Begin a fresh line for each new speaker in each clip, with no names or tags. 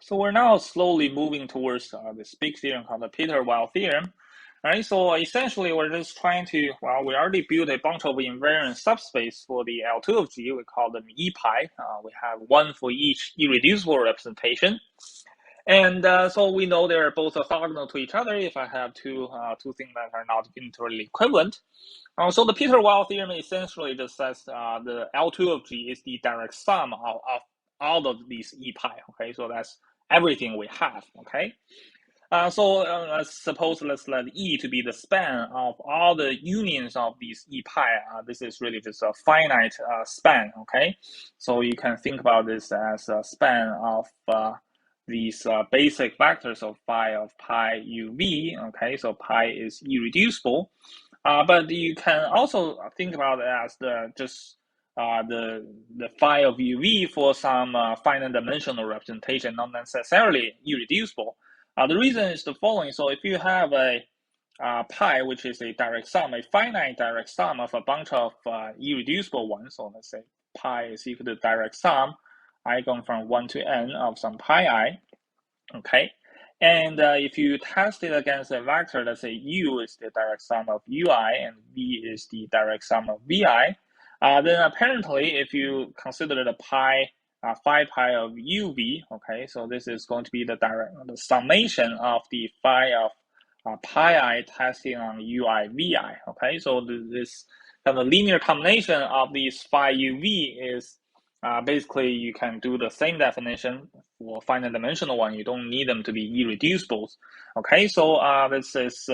So we're now slowly moving towards this big theorem called the Peter-Weyl theorem. All right, so essentially we're just trying to, well, we already built a bunch of invariant subspace for the L2 of G. We call them E pi. We have one for each irreducible representation. And so we know they're both orthogonal to each other if I have two things that are not unitarily equivalent. So the Peter-Weyl theorem essentially just says the L2 of G is the direct sum of all of these E pi. Okay, so that's everything we have. Okay, so let's let E to be the span of all the unions of these E pi. This is really just a finite span. Okay, so you can think about this as a span of these basic vectors of phi of pi uv. Okay, so pi is irreducible. But you can also think about it as the phi of uv for some finite dimensional representation, not necessarily irreducible. The reason is the following. So if you have a pi, which is a direct sum, a finite direct sum of a bunch of irreducible ones, so let's say pi is equal to direct sum, I going from 1 to n of some pi I, okay? And if you test it against a vector, let's say u is the direct sum of ui and v is the direct sum of vi, then apparently if you consider the pi, phi pi of uv, okay, so this is going to be the summation of the phi of pi I testing on ui vi, okay, so this kind of linear combination of these phi uv is basically you can do the same definition for finite dimensional one. You don't need them to be irreducible. Okay, so this is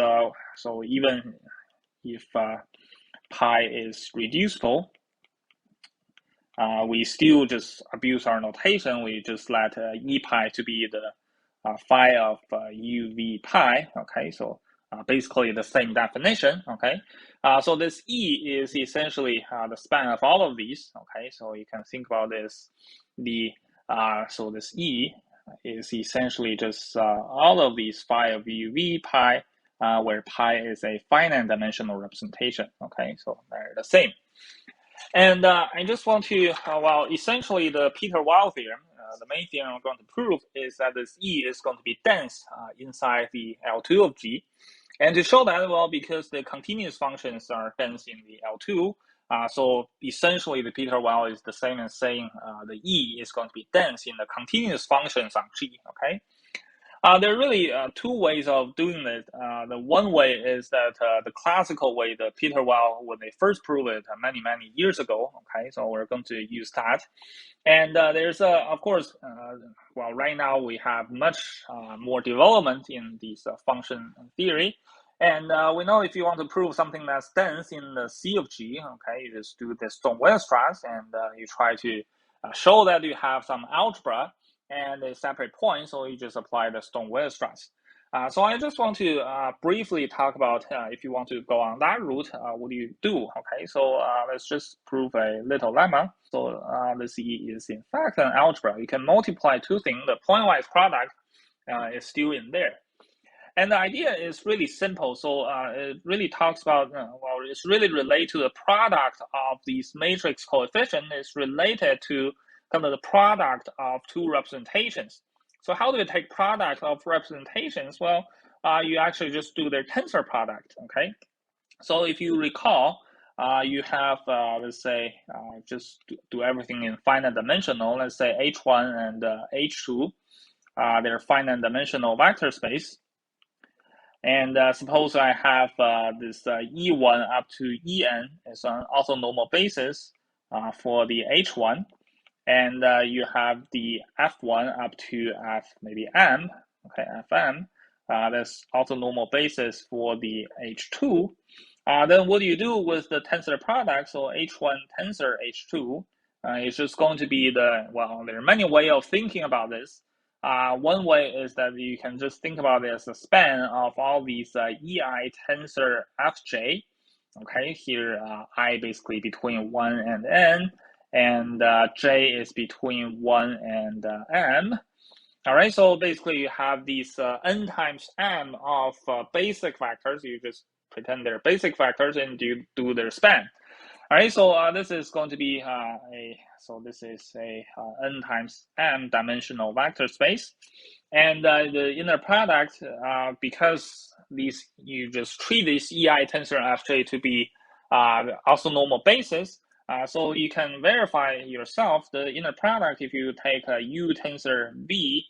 so even if pi is reducible, we still just abuse our notation. We just let e pi to be the phi of uv pi. Okay, so basically the same definition. Okay, so this E is essentially the span of all of these. Okay, so you can think about this. So this E is essentially just all of these phi of uv pi, where pi is a finite dimensional representation. Okay, so they're the same. And I just want to, well, essentially the Peter-Weyl theorem, the main theorem I'm going to prove is that this E is going to be dense inside the L2 of G. And to show that, well, because the continuous functions are dense in the L2, so essentially the Peter-Weyl is the same as saying the E is going to be dense in the continuous functions on G, okay? There are really two ways of doing it. The one way is that the classical way, the Peter-Weyl, when they first proved it many years ago. Okay, so we're going to use that. And there's of course, well, right now we have much more development in this function theory. And we know if you want to prove something that's dense in the C of G, okay, you just do the Stone-Weierstrass and you try to show that you have some algebra and a separate point, so you just apply the Stone-Weierstrass. So I just want to briefly talk about if you want to go on that route, what do you do? Okay, so let's just prove a little lemma. So this E is in fact an algebra. You can multiply two things. The pointwise product is still in there. And the idea is really simple. So it really talks about, well, it's really related to the product of these matrix coefficients. It's related to kind of the product of two representations. So how do you take product of representations? Well, you actually just do their tensor product, okay? So if you recall, you have, let's say, just do everything in finite dimensional. Let's say H1 and H2, they're finite dimensional vector space. And suppose I have this E1 up to En is on orthonormal basis for the H1. And you have the F1 up to F maybe M, okay, Fm. That's orthonormal basis for the H2. Then what do you do with the tensor product? So H1 tensor H2 is just going to be the, well, there are many ways of thinking about this. One way is that you can just think about it as a span of all these EI tensor Fj. Okay, here I basically between 1 and n, and j is between 1 and m. All right, so basically you have these n times m of basic vectors. You just pretend they're basic vectors and you do their span. All right, so this is going to be a So this is a n times m dimensional vector space. And the inner product, because you just treat this EI tensor Fj to be also normal basis, so you can verify yourself the inner product if you take a U tensor V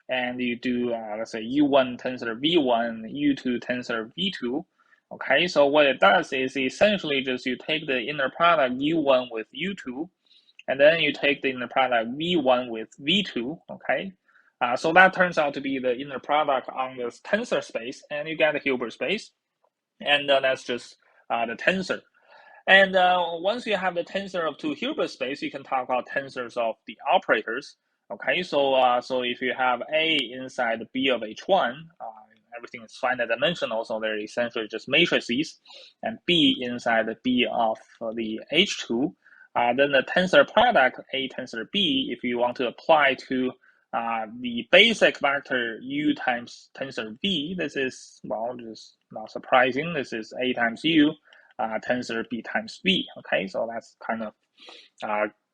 and you do, let's say, U1 tensor V1, U2 tensor V2. Okay, so what it does is essentially just you take the inner product U1 with U2, and then you take the inner product V1 with V2, okay? So that turns out to be the inner product on this tensor space, and you get a Hilbert space, and that's just the tensor. And once you have the tensor of two Hilbert space, you can talk about tensors of the operators. Okay, so if you have A inside B of H1, everything is finite dimensional, so they're essentially just matrices, and B inside the B of the H2, then the tensor product A tensor B, if you want to apply to the basic vector U times tensor V, this is, well, just not surprising. This is A times U tensor B times V. Okay, so that's kind of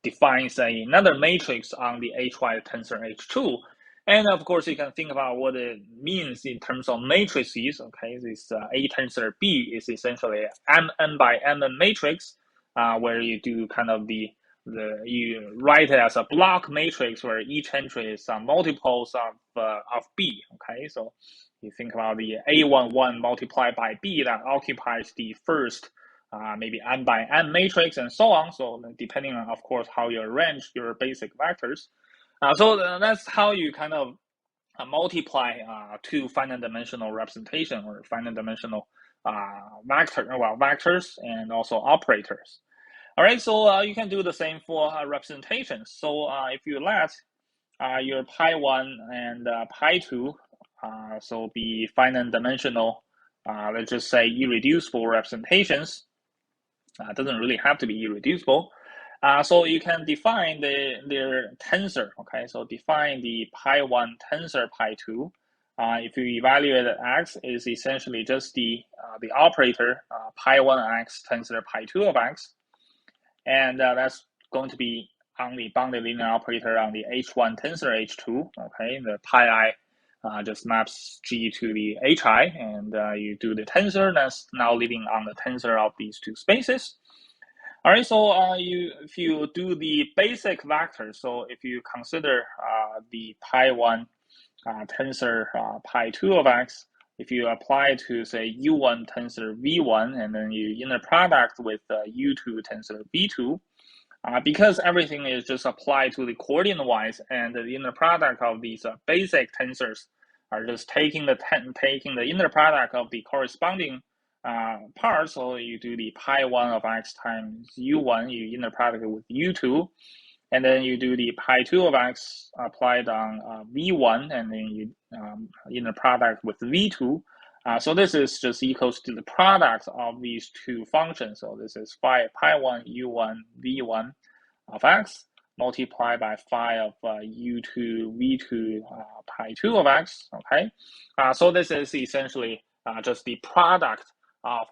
defines another matrix on the HY tensor H2. And of course, you can think about what it means in terms of matrices. Okay, this A tensor B is essentially n by n matrix, where you do kind of you write it as a block matrix where each entry is multiples of B. Okay, so you think about the A11 multiplied by B that occupies the first maybe n by n matrix and so on. So depending on, of course, how you arrange your basic vectors. So that's how you kind of multiply two finite dimensional representation or finite dimensional vectors and also operators. All right, so you can do the same for representations. So if you let your pi1 and pi2 so be finite dimensional, let's just say irreducible representations, doesn't really have to be irreducible. So you can define their tensor. Okay, so define the pi1 tensor pi2. If you evaluate x is essentially just the operator pi1x tensor pi2 of x, and that's going to be on the bounded linear operator on the h1 tensor h2. Okay, the pi I just maps G to the HI, and you do the tensor. That's now living on the tensor of these two spaces. All right, so if you do the basic vector, so if you consider the pi1 tensor pi2 of x, if you apply to say U1 tensor V1, and then you inner product with U2 tensor V2, because everything is just applied to the coordinate-wise, and the inner product of these basic tensors are just taking the inner product of the corresponding part. So you do the pi1 of x times U1, you inner product with U2, and then you do the pi2 of x applied on V1, and then you inner product with V2. So this is just equals to the product of these two functions. So this is pi1 U1 V1 of x multiplied by phi of U2 V2 pi2 of x. Okay, so this is essentially just the product of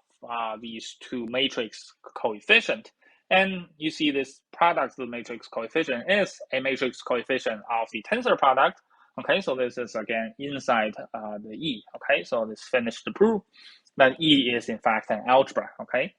these two matrix coefficient. And you see this product of the matrix coefficient is a matrix coefficient of the tensor product. Okay, so this is again inside the E. Okay, so this finished the proof that E is in fact an algebra. Okay.